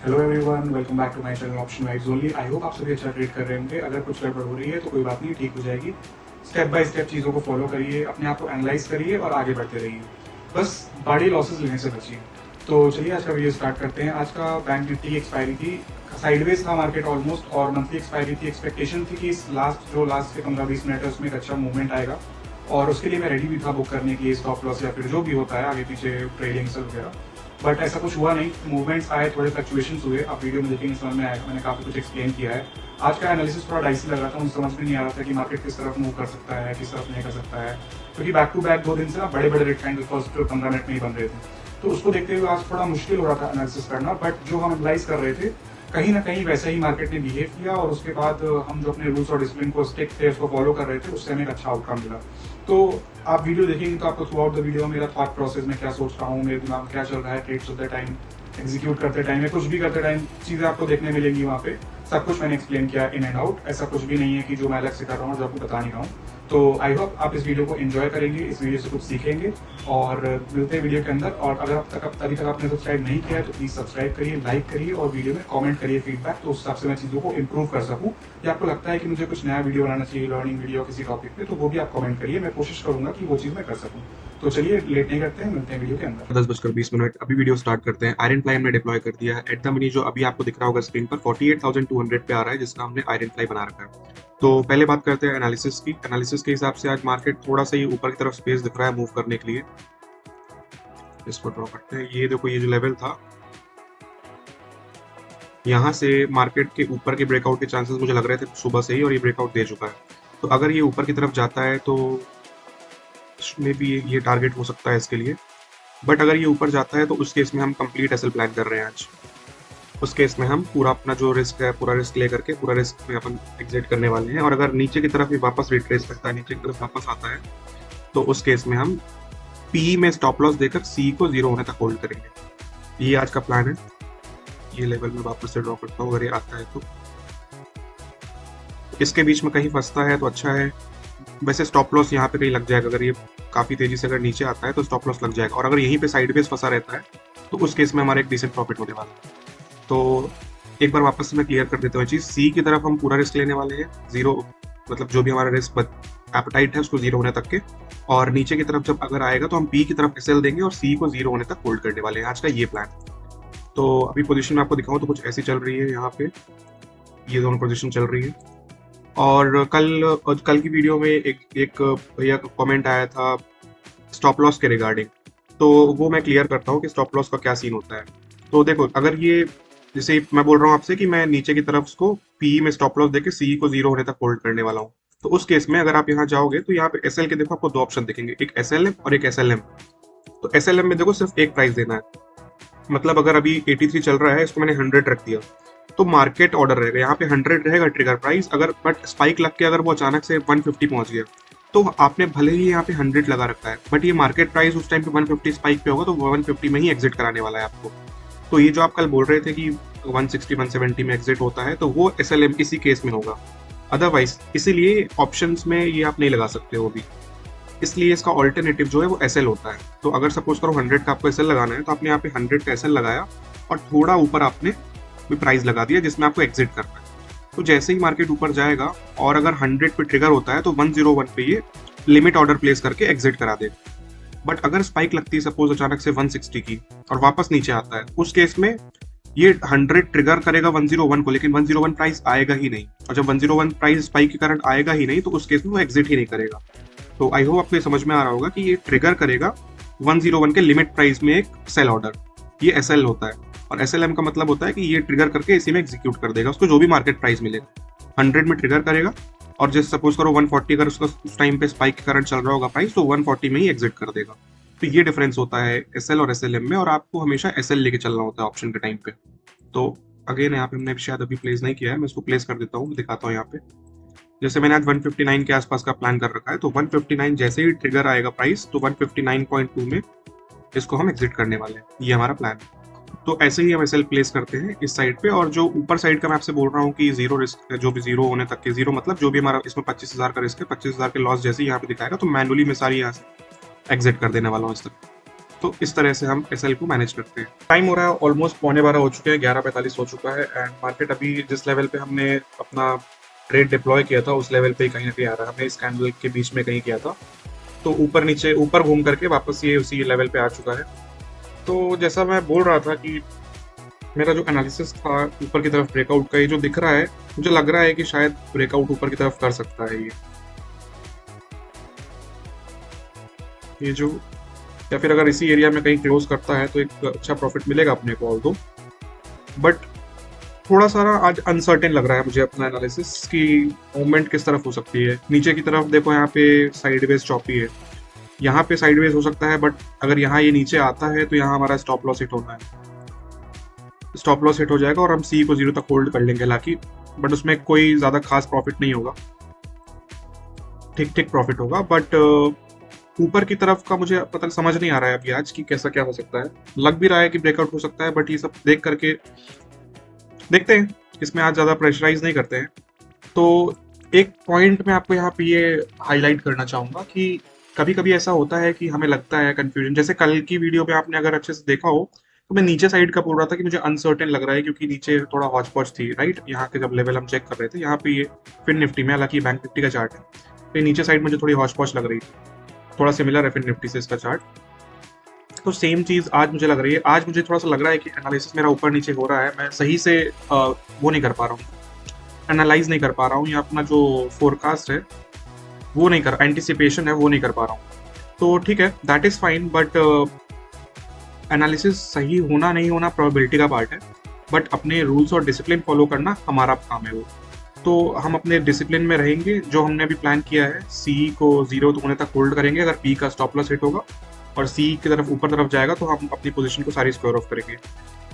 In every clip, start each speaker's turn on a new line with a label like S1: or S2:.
S1: Hello everyone, welcome back to my channel option wise only. I hope आप सभी अच्छा trade कर रहे होंगे। अगर कुछ गड़बड़ हो रही है तो कोई बात नहीं, ठीक हो जाएगी। स्टेप बाय स्टेप चीज़ों को फॉलो करिए, अपने आप को एनालाइज करिए और आगे बढ़ते रहिए। बस बड़ी लॉसेस लेने से बचिए। तो चलिए आज का वीडियो स्टार्ट करते हैं। आज का बैंक निफ्टी की एक्सपायरी थी, साइडवेज था मार्केट ऑलमोस्ट, और मंथली एक्सपायरी थी। एक्सपेक्टेशन थी कि इस लास्ट के 15-20 मिनट है उसमें एक अच्छा मूवमेंट आएगा, और उसके लिए मैं रेडी भी था बुक करने की स्टॉप लॉस या फिर जो भी होता है आगे पीछे ट्रेडिंग सब वगैरह। बट ऐसा कुछ हुआ नहीं। मूवमेंट्स आए, थोड़े फ्लक्चुएशंस हुए। आप वीडियो में देखेंगे समझ में आएगा, मैंने काफ़ी कुछ एक्सप्लेन किया है। आज का एनालिसिस थोड़ा डाइसी लग रहा था, मुझे समझ में नहीं आ रहा था कि मार्केट किस तरफ मूव कर सकता है, किस तरफ नहीं कर सकता है, क्योंकि बैक टू बैक 2 दिन से ना बड़े बड़े रेड कैंडल फर्स्ट 15 मिनट में ही बन रहे थे। तो उसको देखते हुए आज थोड़ा मुश्किल हो रहा था एनालिसिस करना। बट जो हम एनालाइज कर रहे थे, कहीं ना कहीं वैसा ही मार्केट ने बिहेव किया, और उसके बाद हम जो अपने रूल्स और डिसिप्लिन को स्टिक थे, उसको फॉलो कर रहे थे, उससे हमें एक अच्छा आउटकम मिला। तो आप वीडियो देखेंगे तो आपको थ्रू आउट द वीडियो मेरा थॉट प्रोसेस में क्या सोच रहा हूँ, मेरे दिमाग में क्या चल रहा है, ट्रेड्स होते टाइम, एग्जीक्यूट करते टाइम या कुछ भी करते टाइम, चीज़ें आपको देखने मिलेंगी वहाँ पे। सब कुछ मैंने एक्सप्लेन किया इन एंड आउट। ऐसा कुछ भी नहीं है कि जो मैं अलग से कर रहा हूँ जो आपको बता नहीं रहा हूँ। तो आई होप आप इस वीडियो को एंजॉय करेंगे, इस वीडियो से कुछ सीखेंगे, और मिलते हैं वीडियो के अंदर। और अगर अभी तक आपने सब्सक्राइब नहीं किया है तो प्लीज़ सब्सक्राइब करिए, लाइक करिए और वीडियो में कमेंट करिए फीडबैक, तो उस हिसाब से मैं चीज़ों को इंप्रूव कर सकूँ। या आपको लगता है कि मुझे कुछ नया वीडियो बनाना चाहिए, लर्निंग वीडियो किसी टॉपिक पे, तो वो भी आप कमेंट करिए, मैं कोशिश करूंगा कि वो चीज़ मैं कर सकूँ। तो चलिए लेट नहीं करते हैं, मिलते हैं वीडियो के अंदर।
S2: 10:20 अभी वीडियो स्टार्ट करते हैं। आयरन फ्लाई हमने डिप्लॉय कर दिया है। एट द मनी जो अभी आपको दिख रहा होगा स्क्रीन पर 48,200 पे आ रहा है, जिसका हमने आयरन फ्लाई बना रखा है। तो पहले बात करते हैं एनालिसिस की। एनालिसिस के हिसाब से आज मार्केट थोड़ा सा ही ऊपर की तरफ स्पेस दिख रहा है मूव करने के लिए। इसको ड्रॉ करते हैं। ये देखो, ये जो लेवल था, यहाँ से मार्केट के ऊपर के ब्रेकआउट के चांसेस मुझे लग रहे थे सुबह से ही, और ये ब्रेकआउट दे चुका है। तो अगर ये ऊपर की तरफ जाता है तो मे भी ये टारगेट हो सकता है इसके लिए। बट अगर ये ऊपर जाता है तो उस केस में हम कंप्लीट एसएल प्लान कर रहे हैं आज। उस केस में हम पूरा अपना जो रिस्क है, पूरा रिस्क ले करके पूरा रिस्क में अपन एग्जिट करने वाले हैं। और अगर नीचे की तरफ ये वापस रिट्रेस करता है, नीचे की तरफ वापस आता है, तो उस केस में हम पी में स्टॉप लॉस देकर सी को 0 होने तक होल्ड करेंगे। ये आज का प्लान है। ये लेवल में वापस से ड्रॉ करता हूँ, अगर ये आता है तो। इसके बीच में कहीं फंसता है तो अच्छा है। वैसे स्टॉप लॉस यहाँ पे कहीं लग जाएगा। अगर ये काफ़ी तेजी से अगर नीचे आता है तो स्टॉप लॉस लग जाएगा, और अगर यहीं पे साइडवेज फंसा रहता है तो उस केस में हमारा एक डिसेंट प्रॉफिट होने वाला है। तो एक बार वापस से मैं क्लियर कर देता हूँ चीज़। सी की तरफ हम पूरा रिस्क लेने वाले हैं, 0 मतलब जो भी हमारा रिस्क एपेटाइट है उसको 0 होने तक के। और नीचे की तरफ जब अगर आएगा तो हम पी की तरफ एसएल देंगे और सी को 0 होने तक होल्ड करने वाले हैं। आज का ये प्लान। तो अभी पोजीशन में आपको दिखाऊं तो कुछ ऐसी चल रही है यहाँ पे, ये दोनों पोजीशन चल रही है। और कल की वीडियो में एक भैया का कमेंट आया था स्टॉप लॉस के रिगार्डिंग, तो वो मैं क्लियर करता हूँ कि स्टॉप लॉस का क्या सीन होता है। तो देखो, अगर ये जैसे मैं बोल रहा हूँ आपसे कि मैं नीचे की तरफ उसको पी में स्टॉप लॉस देके सी को 0 होने तक होल्ड करने वाला हूँ, तो उस केस में अगर आप यहाँ जाओगे तो यहाँ पे एसएल के देखो आपको 2 ऑप्शन दिखेंगे, एक एसएलएम और एक एसएलएम। तो एसएलएम में देखो सिर्फ एक प्राइस देना है। मतलब अगर अभी 83 चल रहा है, इसको मैंने 100 रख दिया, तो मार्केट ऑर्डर रहेगा यहाँ पे 100 रहेगा ट्रिगर प्राइस। अगर बट स्पाइक लग के अगर वो अचानक से 150 पहुंच गया, तो आपने भले ही यहाँ पे 100 लगा रखा है, बट ये मार्केट प्राइस उस टाइम पे 150 स्पाइक पे होगा, तो 150 में ही एग्जिट कराने वाला है आपको। तो ये जो आप कल बोल रहे थे कि 160 170 में एग्जिट होता है, तो वो एसएलएम इसी केस में होगा। अदरवाइज इसीलिए ऑप्शंस में ये आप नहीं लगा सकते हो भी, इसलिए इसका ऑल्टरनेटिव जो है वो एसएल होता है। तो अगर सपोज करो 100 का आपको एसएल लगाना है, तो आपने यहाँ पे 100 का एसएल लगाया और थोड़ा ऊपर आपने भी प्राइस लगा दिया जिसमें आपको एग्जिट करना है। तो जैसे ही मार्केट ऊपर जाएगा और अगर 100 पे ट्रिगर होता है तो 101 पे ये लिमिट ऑर्डर प्लेस करके एग्जिट करा देगा। बट अगर स्पाइक लगती है सपोज अचानक से 160 की और वापस नीचे आता है, उस केस में ये 100 ट्रिगर करेगा 101 को, लेकिन 101 प्राइस आएगा ही नहीं। और जब 101 प्राइस स्पाइक के कारण आएगा ही नहीं, तो उस केस में वो एग्जिट ही नहीं करेगा। तो आई होप आपको ये समझ में आ रहा होगा कि ये ट्रिगर करेगा 101 के लिमिट प्राइस में एक सेल ऑर्डर, ये एसएल होता है। और एसएलएम का मतलब होता है कि ये ट्रिगर करके इसी में एग्जीक्यूट कर देगा उसको जो भी मार्केट प्राइस मिलेगा। 100 में ट्रिगर करेगा, और जैसे सपोज करो 140 अगर उसका उस टाइम पे स्पाइक के कारण चल रहा होगा प्राइस, तो 140 में ही एग्जिट कर देगा। तो ये डिफरेंस होता है एसएल और एसएलएम में, और आपको हमेशा एसएल लेके चलना होता है ऑप्शन के टाइम पे। तो अगेन यहाँ पे हमने शायद अभी प्लेस नहीं किया है, मैं इसको प्लेस कर देता हूँ, दिखाता हूँ यहाँ पे। जैसे मैंने आज 159 के आसपास का प्लान कर रखा है, तो 159 जैसे ही ट्रिगर आएगा प्राइस, तो 159.2 में इसको हम एग्जिट करने वाले हैं। ये हमारा प्लान है। तो ऐसे ही हम एसएल प्लेस करते हैं इस साइड पे। और जो ऊपर साइड का मैं आपसे बोल रहा हूँ कि 0 रिस्क है, जो भी 0 होने तक के 0 मतलब जो भी हमारा इसमें 25,000 का रिस्क है, 25,000 के लॉस जैसे ही यहाँ पे दिखाएगा तो मैनुअली मैं सारी यहाँ से एग्जिट कर देने वाला हूँ इस तक। तो इस तरह से हम एसएल को मैनेज करते हैं। टाइम हो रहा है ऑलमोस्ट 11:15 हो चुके हैं, 11:45 हो चुका है एंड मार्केट अभी जिस लेवल पे हमने अपना ट्रेड डिप्लॉय किया था उस लेवल पे कहीं ना कहीं आ रहा है। हमने इस कैंडल के बीच में कहीं किया था तो ऊपर नीचे ऊपर घूम करके वापस ये उसी लेवल पे आ चुका है। तो जैसा मैं बोल रहा था कि मेरा जो एनालिसिस था ऊपर की तरफ ब्रेकआउट का, ये जो दिख रहा है मुझे लग रहा है कि शायद ब्रेकआउट ऊपर की तरफ कर सकता है ये जो, या फिर अगर इसी एरिया में कहीं क्लोज करता है तो एक अच्छा प्रॉफिट मिलेगा अपने को ऑल्दो, बट थोड़ा सारा आज अनसर्टेन लग रहा है मुझे अपना एनालिसिस की मूवमेंट किस तरफ हो सकती है। नीचे की तरफ देखो यहाँ पे साइडवेज चॉपी है, यहाँ पे साइडवेज हो सकता है, बट अगर यहाँ ये नीचे आता है तो यहाँ हमारा स्टॉप लॉस हिट होना है। स्टॉप लॉस हिट हो जाएगा और हम सी को 0 तक होल्ड कर लेंगे हालांकि, बट उसमें कोई ज़्यादा खास प्रॉफिट नहीं होगा, ठीक ठीक प्रॉफिट होगा। बट ऊपर की तरफ का मुझे पता समझ नहीं आ रहा है अभी आज कि कैसा क्या हो सकता है। लग भी रहा है कि ब्रेकआउट हो सकता है, बट ये सब देख करके देखते हैं, इसमें आज ज़्यादा प्रेशराइज नहीं करते हैं। तो एक पॉइंट मैं आपको यहाँ पे ये हाईलाइट करना चाहूँगा कि कभी कभी ऐसा होता है कि हमें लगता है कन्फ्यूजन, जैसे कल की वीडियो पे आपने अगर अच्छे से देखा हो तो मैं नीचे साइड का बोल रहा था कि मुझे अनसर्टेन लग रहा है क्योंकि नीचे थोड़ा हॉच पॉच थी, राइट। यहाँ के जब लेवल हम चेक कर रहे थे, यहाँ पे ये फिन निफ्टी में, हालांकि बैंक निफ्टी का चार्ट है, तो नीचे साइड मुझे थोड़ी हॉच पॉच लग रही थी, थोड़ा सिमिलर है फिन निफ्टी से इसका चार्ट। तो सेम चीज़ आज मुझे लग रही है। आज मुझे थोड़ा सा लग रहा है कि एनालिसिस मेरा ऊपर नीचे हो रहा है, मैं सही से वो नहीं कर पा रहा हूँ, एनालाइज नहीं कर पा रहा हूँ, या अपना जो फोरकास्ट है वो नहीं कर, एंटिसिपेशन है वो नहीं कर पा रहा हूँ। तो ठीक है, that is fine, but analysis सही होना नहीं होना प्रोबेबिलिटी का पार्ट है, बट अपने रूल्स और डिसिप्लिन फॉलो करना हमारा काम है वो। तो हम अपने डिसिप्लिन में रहेंगे, जो हमने अभी प्लान किया है, सी को 0 होने तक होल्ड करेंगे। अगर पी का स्टॉप लॉस हिट होगा और सी की तरफ ऊपर तरफ जाएगा तो हम अपनी पोजीशन को सारी स्क्वायर ऑफ करेंगे।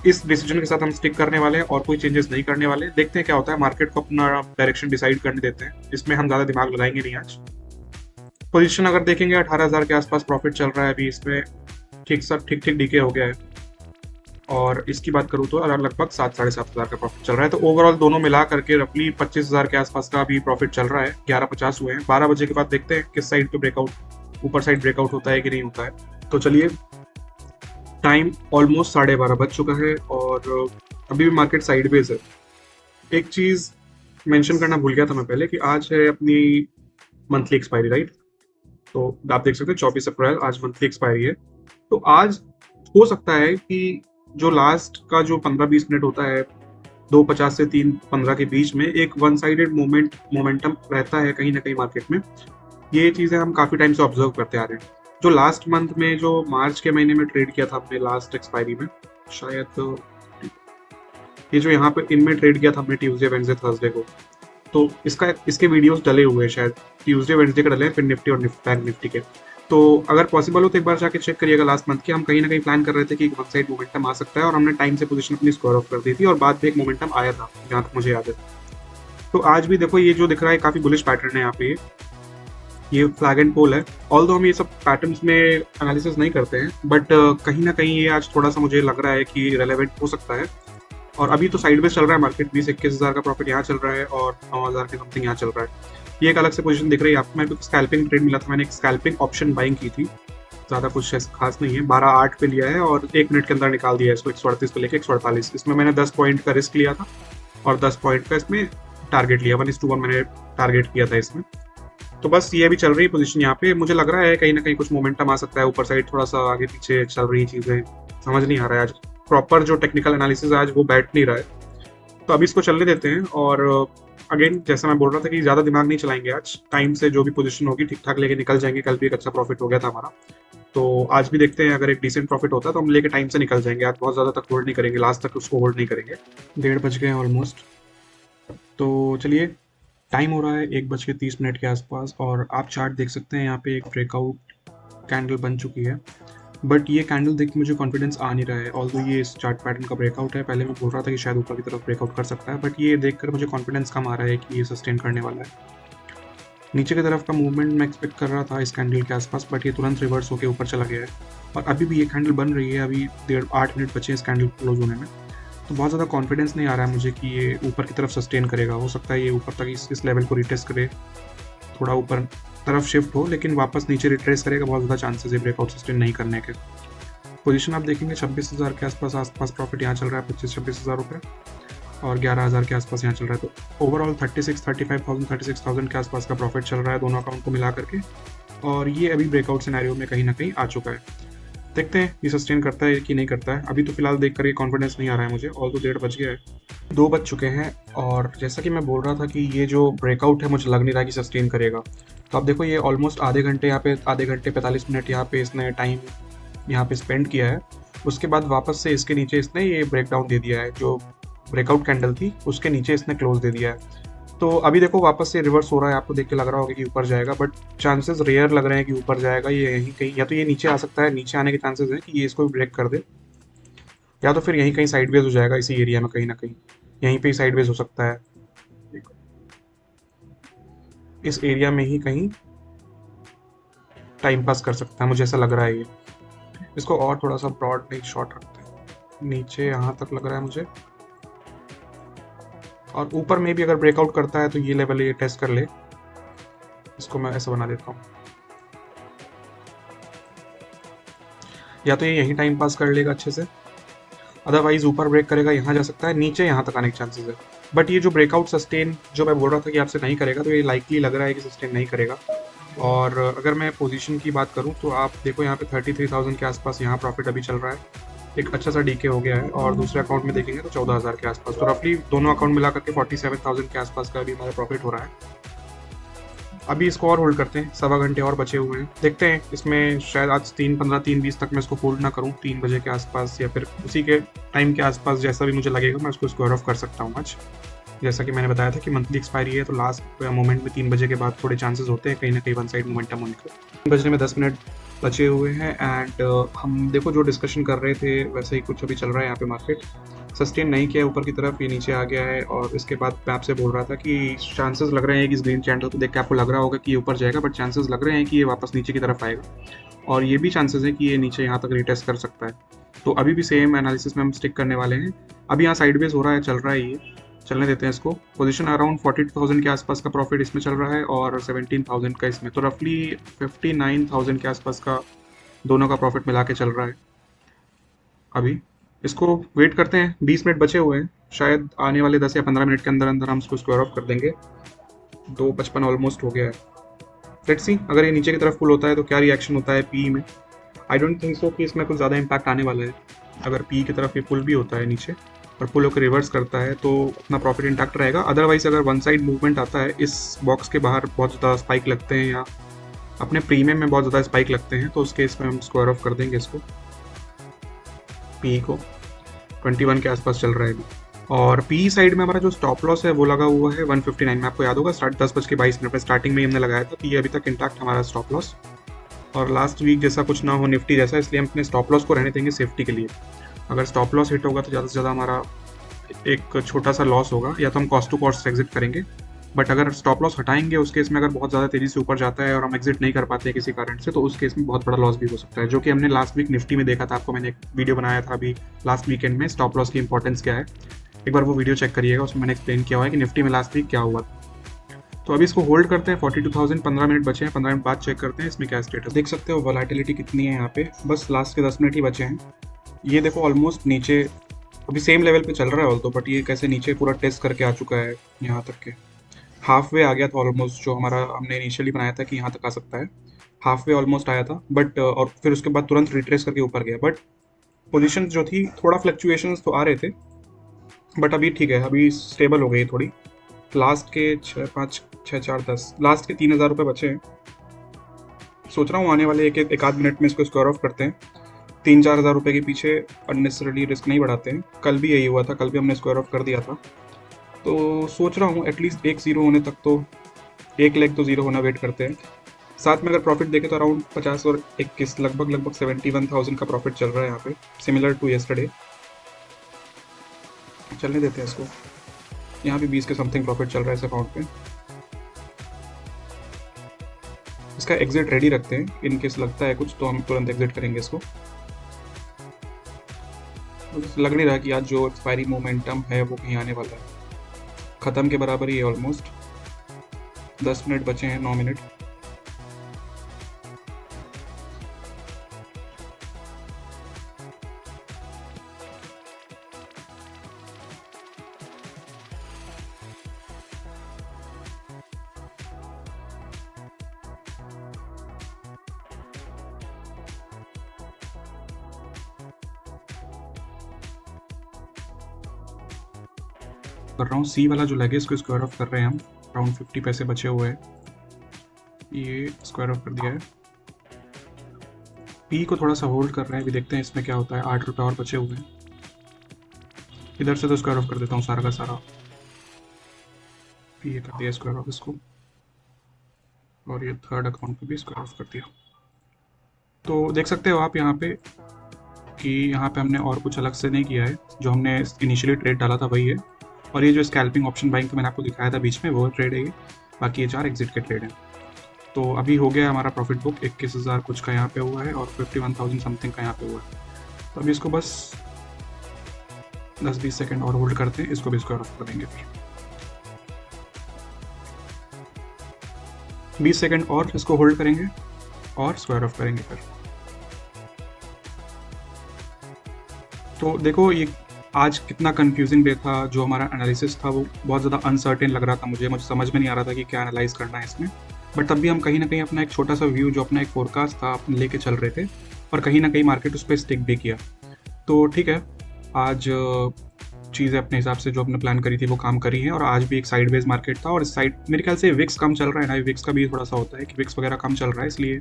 S2: इस डिसीजन के साथ हम स्टिक करने वाले हैं और कोई चेंजेस नहीं करने वाले। देखते हैं क्या होता है, मार्केट को अपना डायरेक्शन डिसाइड करने देते हैं, इसमें हम ज़्यादा दिमाग लगाएंगे नहीं आज। पोजीशन अगर देखेंगे 18,000 के आसपास प्रॉफिट चल रहा है अभी, इसमें ठीक ठीक डीके हो गया है, और इसकी बात करूँ तो लगभग 7-7,500 का प्रॉफिट चल रहा है। तो ओवरऑल दोनों मिला करके रफली 25,000 के आसपास का अभी प्रॉफिट चल रहा है। 11:50 हुए हैं, 12 बजे के बाद देखते हैं किस साइड पे ब्रेकआउट, ऊपर साइड ब्रेकआउट होता है कि नहीं होता है। तो चलिए, टाइम ऑलमोस्ट 12:30 बज चुका है और अभी भी मार्केट साइडवेज है। एक चीज़ मेंशन करना भूल गया था मैं पहले कि आज है अपनी मंथली एक्सपायरी, राइट। तो आप देख सकते हैं 24 अप्रैल आज मंथली एक्सपायरी है। तो आज हो सकता है कि जो लास्ट का जो 15-20 मिनट होता है 2:50 से 3:15 के बीच में, एक वन साइडेड मोमेंटम रहता है कहीं ना कहीं मार्केट में। ये चीज़ें हम काफ़ी टाइम से ऑब्जर्व करते आ रहे हैं। जो लास्ट मंथ में, जो मार्च के महीने में ट्रेड किया था हमने लास्ट एक्सपायरी में, शायद ये जो यहाँ पे इनमें ट्रेड किया था हमने ट्यूसडे वेडनेसडे थर्सडे को, तो इसके वीडियोस डले हुए हैं, शायद ट्यूसडे वेडनेसडे के डले हैं, फिर निफ्टी और बैंक निफ्टी के। तो अगर पॉसिबल हो तो एक बार जाके चेक करिएगा लास्ट मंथ के। हम कहीं ना कहीं प्लान कर रहे थे कि वन साइड मोमेंटम आ सकता है और हमने टाइम से पोजीशन अपनी स्क्वायर ऑफ कर दी थी और बाद में एक मोमेंटम आया था जहाँ तक मुझे याद है। तो आज भी देखो ये जो दिख रहा है काफ़ी बुलिश पैटर्न है यहाँ पे, ये फ्लैग एंड पोल है। ऑल्दो हम ये सब पैटर्न्स में एनालिसिस नहीं करते हैं, बट कहीं ना कहीं ये आज थोड़ा सा मुझे लग रहा है कि रेलेवेंट हो सकता है। और अभी तो साइडवेज चल रहा है मार्केट, 20-21 का प्रॉफिट यहाँ चल रहा है और 9,000 के समथिंग यहाँ चल रहा है। ये एक अलग से पोजीशन दिख रही है आपको। मेरे को स्कैल्पिंग ट्रेड मिला था, मैंने एक स्कैल्पिंग ऑप्शन बाइंग की थी, ज़्यादा कुछ खास नहीं है, 12.8 पे लिया है और 1 मिनट के अंदर निकाल दिया है इसको 138 पे लेके 148। इसमें मैंने 10 पॉइंट का रिस्क लिया था और 10 पॉइंट का इसमें टारगेट लिया, 1:1 मैंने टारगेट किया था इसमें। तो बस ये भी चल रही पोजीशन यहाँ पे। मुझे लग रहा है कहीं ना कहीं कुछ मोमेंटम आ सकता है ऊपर साइड, थोड़ा सा आगे पीछे चल रही चीज़ें समझ नहीं आ रहा है आज। प्रॉपर जो टेक्निकल एनालिसिस आज वो बैठ नहीं रहा है, तो अभी इसको चलने देते हैं। और अगेन जैसा मैं बोल रहा था कि ज़्यादा दिमाग नहीं चलाएंगे आज, टाइम से जो भी पोजीशन होगी ठीक ठाक लेके निकल जाएंगे। कल भी एक अच्छा प्रॉफिट हो गया था हमारा, तो आज भी देखते हैं अगर एक डिसेंट प्रॉफिट होता है तो हम लेके टाइम से निकल जाएंगे। आज बहुत ज़्यादा तक होल्ड नहीं करेंगे, लास्ट तक उसको होल्ड नहीं करेंगे। 1:30 बज गए हैं ऑलमोस्ट। तो चलिए, टाइम हो रहा है 1:30 के आसपास और आप चार्ट देख सकते हैं यहाँ पे एक ब्रेकआउट कैंडल बन चुकी है, बट ये कैंडल देख के मुझे कॉन्फिडेंस आ नहीं रहा है। ऑल्दो ये इस चार्ट पैटर्न का ब्रेकआउट है, पहले मैं बोल रहा था कि शायद ऊपर की तरफ ब्रेकआउट कर सकता है, बट ये देखकर मुझे कॉन्फिडेंस कम आ रहा है कि ये सस्टेन करने वाला है। नीचे की तरफ का मूवमेंट मैं एक्सपेक्ट कर रहा था इस कैंडल के आसपास, बट ये तुरंत रिवर्स होकर ऊपर चला गया है और अभी भी ये कैंडल बन रही है। अभी 8 मिनट बचे इस कैंडल क्लोज होने में, तो बहुत ज़्यादा कॉन्फिडेंस नहीं आ रहा है मुझे कि ये ऊपर की तरफ सस्टेन करेगा। हो सकता है ये ऊपर तक इस लेवल को रिटेस्ट करे, थोड़ा ऊपर तरफ शिफ्ट हो, लेकिन वापस नीचे रिट्रेस करेगा, बहुत ज़्यादा चांसेस है ब्रेकआउट सस्टेन नहीं करने के। पोजीशन आप देखेंगे 26,000 के आसपास प्रॉफिट यहाँ चल रहा है, 25-26 हज़ार रुपये, और 11,000 के आसपास यहाँ चल रहा है। तो ओवरऑल 36,000 के आसपास का प्रॉफिट चल रहा है दोनों अकाउंट को मिला करके, और ये अभी ब्रेकआउट सिनेरियो में कहीं ना कहीं आ चुका है। देखते हैं ये सस्टेन करता है कि नहीं करता है। अभी तो फिलहाल देख कर ये कॉन्फिडेंस नहीं आ रहा है मुझे। ऑल तो 1:30 बज गया है, 2 बज चुके हैं, और जैसा कि मैं बोल रहा था कि ये जो ब्रेकआउट है मुझे लग नहीं रहा कि सस्टेन करेगा। तो आप देखो ये ऑलमोस्ट आधे घंटे 45 मिनट यहाँ पे इसने टाइम यहाँ पे स्पेंड किया है। उसके बाद वापस से इसके नीचे इसने ये ब्रेकडाउन दे दिया है, जो ब्रेकआउट कैंडल थी उसके नीचे इसने क्लोज दे दिया है। तो अभी देखो वापस से रिवर्स हो रहा है, आपको देख के लग रहा होगा कि ऊपर जाएगा, बट चांसेस रेयर लग रहे हैं कि ऊपर जाएगा। ये यहीं कहीं या तो ये नीचे आ सकता है, नीचे आने के चांसेस हैं कि ये इसको ब्रेक कर दे, या तो फिर यहीं कहीं साइडवेज हो जाएगा इसी एरिया में, कहीं ना कहीं यहीं पे ही साइडवेज हो सकता है, इस एरिया में ही कहीं टाइम पास कर सकता है, मुझे ऐसा लग रहा है। ये इसको और थोड़ा सा ब्रॉड नहीं शॉर्ट रखते हैं, नीचे यहाँ तक लग रहा है मुझे, और ऊपर में भी अगर ब्रेकआउट करता है तो ये लेवल ये टेस्ट कर ले। इसको मैं ऐसा बना देता हूँ, या तो ये यहीं टाइम पास कर लेगा अच्छे से, अदरवाइज ऊपर ब्रेक करेगा, यहाँ जा सकता है, नीचे यहाँ तक आने के चांसेस है। बट ये जो ब्रेकआउट सस्टेन जो मैं बोल रहा था कि आपसे नहीं करेगा, तो ये लाइकली लग रहा है कि सस्टेन नहीं करेगा। और अगर मैं पोजीशन की बात करूँ तो आप देखो यहाँ पे 33,000 के आसपास यहाँ प्रॉफिट अभी चल रहा है, एक अच्छा सा डीके हो गया है। और दूसरे अकाउंट में देखेंगे तो 14,000 के आसपास, तो रफली दोनों अकाउंट मिला करके 47,000 के आसपास का अभी हमारा प्रॉफिट हो रहा है। अभी इसको और होल्ड करते हैं, 1.25 घंटे और बचे हुए हैं, देखते हैं इसमें शायद आज 3:15 3:20 तक मैं इसको होल्ड ना करूँ, 3 बजे के आसपास या फिर उसी के टाइम के आसपास जैसा भी मुझे लगेगा मैं उसको स्क्वायर ऑफ कर सकता हूँ आज। जैसा कि मैंने बताया था कि मंथली एक्सपायरी है, तो लास्ट मोमेंट में 3 बजे के बाद थोड़े चांसेस होते हैं कहीं ना कहीं वन साइड मोमेंटम होने का। 3 बजने में 10 मिनट बचे हुए हैं, एंड हम देखो जो डिस्कशन कर रहे थे वैसे ही कुछ अभी चल रहा है यहाँ पे। मार्केट सस्टेन नहीं किया ऊपर की तरफ, ये नीचे आ गया है, और इसके बाद मैं आपसे बोल रहा था कि चांसेस लग रहे हैं कि इस ग्रीन कैंडल को देख के आपको लग रहा होगा कि ये ऊपर जाएगा, बट चांसेस लग रहे हैं कि ये वापस नीचे की तरफ आएगा, और ये भी चांसेस है कि ये नीचे यहाँ तक रिटेस्ट कर सकता है। तो अभी भी सेम एनालिसिस में हम स्टिक करने वाले हैं। अभी यहाँ साइडवेज हो रहा है, चल रहा है, ये चलने देते हैं इसको। पोजीशन अराउंड 42,000 के आसपास का प्रॉफिट इसमें चल रहा है, और 17,000 का इसमें, तो रफली 59,000 के आसपास का दोनों का प्रॉफिट मिला के चल रहा है। अभी इसको वेट करते हैं, 20 मिनट बचे हुए हैं, शायद आने वाले 10 या 15 मिनट के अंदर अंदर हम इसको स्क्वायर ऑफ कर देंगे। 2:55 ऑलमोस्ट हो गया है। लेट्स सी अगर ये नीचे की तरफ पुल होता है तो क्या रिएक्शन होता है पी में। आई डोंट थिंक सो कि इसमें कुछ ज़्यादा इम्पैक्ट आने वाला है। अगर पी की तरफ ये पुल भी होता है नीचे और पुल होकर रिवर्स करता है तो अपना प्रॉफिट इंटैक्ट रहेगा। अदरवाइज अगर वन साइड मूवमेंट आता है, इस बॉक्स के बाहर बहुत ज़्यादा स्पाइक लगते हैं या अपने प्रीमियम में बहुत ज़्यादा स्पाइक लगते हैं, तो उस केस में हम स्क्वायर ऑफ कर देंगे इसको। पी को 21 के आसपास चल रहा है अभी, और पी साइड में हमारा जो स्टॉप लॉस है वो लगा हुआ है 159 में। आपको याद होगा 10:22 में स्टार्टिंग में ही हमने लगाया था, तो ये अभी तक इंटैक्ट हमारा स्टॉप लॉस। और लास्ट वीक जैसा कुछ ना हो निफ्टी जैसा, इसलिए हम अपने स्टॉप लॉस को रहने देंगे सेफ्टी के लिए। अगर स्टॉप लॉस हिट होगा तो ज़्यादा से ज़्यादा हमारा एक छोटा सा लॉस होगा, या तो हम कॉस्ट टू कॉस्ट एग्जिट करेंगे। बट अगर स्टॉप लॉस हटाएंगे उस केस में अगर बहुत ज़्यादा तेज़ी से ऊपर जाता है और हम एग्जिट नहीं कर पाते किसी कारण से, तो उस केस में बहुत बड़ा लॉस भी हो सकता है, जो कि हमने लास्ट वीक निफ्टी में देखा था। आपको मैंने एक वीडियो बनाया था अभी लास्ट वीकेंड में, स्टॉप लॉस की इंपॉर्टेंस क्या है, एक बार वो वीडियो चेक करिएगा, उसमें मैंने एक्सप्लेन किया हुआ है कि निफ्टी में लास्ट वीक क्या हुआ। तो अभी इसको होल्ड करते हैं 42,000, 15 मिनट बचे हैं, 15 मिनट बाद चेक करते हैं इसमें क्या स्टेटस। देख सकते हो वोलेटिलिटी कितनी है यहाँ पे, बस लास्ट के 10 मिनट ही बचे हैं। ये देखो ऑलमोस्ट नीचे अभी सेम लेवल पे चल रहा है ऑल्टो, बट ये कैसे नीचे पूरा टेस्ट करके आ चुका है, यहाँ तक के हाफ वे आ गया था ऑलमोस्ट, जो हमारा हमने इनिशियली बनाया था कि यहाँ तक आ सकता है, हाफ वे ऑलमोस्ट आया था, बट और फिर उसके बाद तुरंत रिट्रेस करके ऊपर गया। बट पोजीशन जो थी थोड़ा फ्लक्चुएशंस तो आ रहे थे, बट अभी ठीक है, अभी स्टेबल हो गई थोड़ी। लास्ट के 6, 5, 6, 4, 10 लास्ट के 3,000 रुपये बचे हैं। सोच रहा हूँ आने वाले एक आध मिनट में इसको स्क्वायर ऑफ करते हैं। 3-4 हज़ार रुपये के पीछे अननेसेसरली रिस्क नहीं बढ़ाते हैं। कल भी यही हुआ था, कल भी हमने स्क्वायर ऑफ कर दिया था। तो सोच रहा हूँ एटलीस्ट 1 0 होने तक तो, 1 लेग तो 0 होना वेट करते हैं। साथ में अगर प्रॉफिट देखें तो अराउंड 50 और 21 लगभग 71,000 का प्रॉफिट चल रहा है यहाँ पे, सिमिलर टू येस्टरडे। चलने देते हैं इसको। यहाँ भी 20 के समथिंग प्रॉफिट चल रहा है इस अकाउंट पे। इसका एग्जिट रेडी रखते हैं, इन केस लगता है कुछ तो हम तुरंत एग्जिट करेंगे इसको। लग नहीं रहा कि आज जो एक्सपायरी मोमेंटम है वो कहीं आने वाला है, ख़त्म के बराबर ही है ऑलमोस्ट। 10 मिनट बचे हैं, 9 मिनट। कर रहा हूँ। सी वाला जो लेग है इसको स्क्वायर ऑफ कर रहे हैं हम, अराउंड 50 पैसे बचे हुए हैं, ये स्क्वायर ऑफ कर दिया है। पी को थोड़ा सा होल्ड कर रहे हैं, अभी देखते हैं इसमें क्या होता है। 8 रुपये और बचे हुए हैं, इधर से तो स्क्वायर ऑफ कर देता हूँ सारा का सारा। पी कर दिया स्क्वायर ऑफ इसको, और ये थर्ड अकाउंट पे भी स्क्वायर ऑफ कर दिया। तो देख सकते हो आप यहाँ पे कि यहाँ पे हमने और कुछ अलग से नहीं किया है, जो हमने इनिशियली ट्रेड डाला था वही है। और ये जो स्कैल्पिंग ऑप्शन बाइंग का मैंने आपको दिखाया था बीच में, वो ट्रेड है ये। बाकी ये 4 एग्जिट के ट्रेड हैं। तो अभी हो गया हमारा प्रॉफिट बुक, 21,000 कुछ का यहाँ पे हुआ है और 51,000 समथिंग का यहाँ पे हुआ है। तो अभी इसको बस 10-20 सेकेंड और होल्ड करते हैं, इसको भी स्क्वायर ऑफ कर देंगे। फिर 20 सेकेंड और इसको होल्ड करेंगे और स्क्वायर ऑफ करेंगे फिर। तो देखो ये आज कितना कंफ्यूजिंग डे था। जो हमारा एनालिसिस था वो बहुत ज़्यादा अनसर्टेन लग रहा था मुझे समझ में नहीं आ रहा था कि क्या एनालाइज करना है इसमें। बट तब भी हम कहीं ना कहीं अपना एक छोटा सा व्यू, जो अपना एक फोरकास्ट था, अपने लेके चल रहे थे, और कहीं ना कहीं मार्केट उस पर स्टिक भी किया। तो ठीक है, आज चीज़ें अपने हिसाब से जो अपने प्लान करी थी वो काम करी हैं, और आज भी एक साइडवेज मार्केट था। और इस साइड मेरे ख्याल से विक्स कम चल रहा है ना, विक्स का भी थोड़ा सा होता है कि विक्स वगैरह कम चल रहा है, इसलिए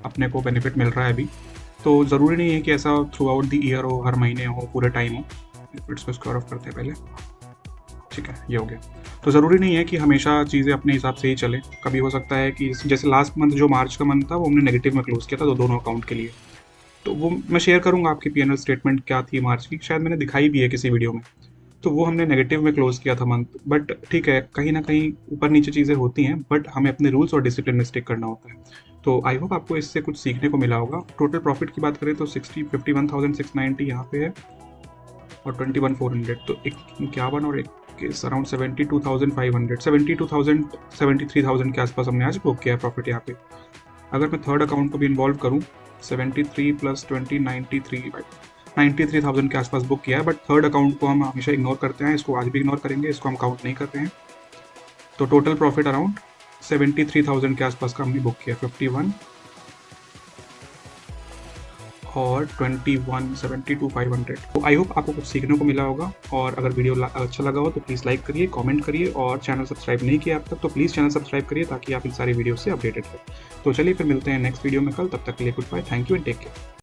S2: अपने को बेनिफिट मिल रहा है अभी। तो ज़रूरी नहीं है कि ऐसा थ्रू आउट द ईयर हो, हर महीने हो, पूरे टाइम हो। इसको स्क्वायर ऑफ करते हैं पहले, ठीक है, ये हो गया। तो ज़रूरी नहीं है कि हमेशा चीज़ें अपने हिसाब से ही चलें। कभी हो सकता है कि जैसे लास्ट मंथ जो मार्च का मंथ था वो हमने नेगेटिव में क्लोज किया था, तो दोनों अकाउंट के लिए। तो वो मैं शेयर करूँगा आपकी P&L स्टेटमेंट क्या थी मार्च की, शायद मैंने दिखाई भी है किसी वीडियो में। तो वो हमने नेगेटिव में क्लोज किया था मंथ। बट ठीक है, कहीं ना कहीं ऊपर नीचे चीज़ें होती हैं, बट हमें अपने रूल्स और डिसिप्लिन में स्टिक करना होता है। तो आई होप आपको इससे कुछ सीखने को मिला होगा। टोटल प्रॉफिट की बात करें तो 51,690 यहाँ पे है, और 21,400, तो 51 और 21 अराउंड 72,500, 73,000 के आसपास हमने आज बुक किया है प्रॉफिट यहाँ पे। अगर मैं थर्ड अकाउंट को भी इन्वॉल्व करूँ, 73 + 20 93,000 के आसपास बुक किया है। बट थर्ड अकाउंट को हम हमेशा इग्नोर करते हैं, इसको आज भी इग्नोर करेंगे, इसको हम काउंट नहीं करते हैं। तो टोटल प्रॉफिट अराउंड 73,000 के आसपास का हमने बुक किया, 51 और 21, 72,500। तो आई होप आपको कुछ सीखने को मिला होगा, और अगर वीडियो अच्छा लगा हो तो प्लीज़ लाइक करिए, कमेंट करिए, और चैनल सब्सक्राइब नहीं किया अब तक तो प्लीज़ चैनल सब्सक्राइब करिए, ताकि आप इन सारी वीडियो से अपडेटेड रहें। तो चलिए फिर मिलते हैं नेक्स्ट वीडियो में कल, तब तक के लिए goodbye, thank you and take care.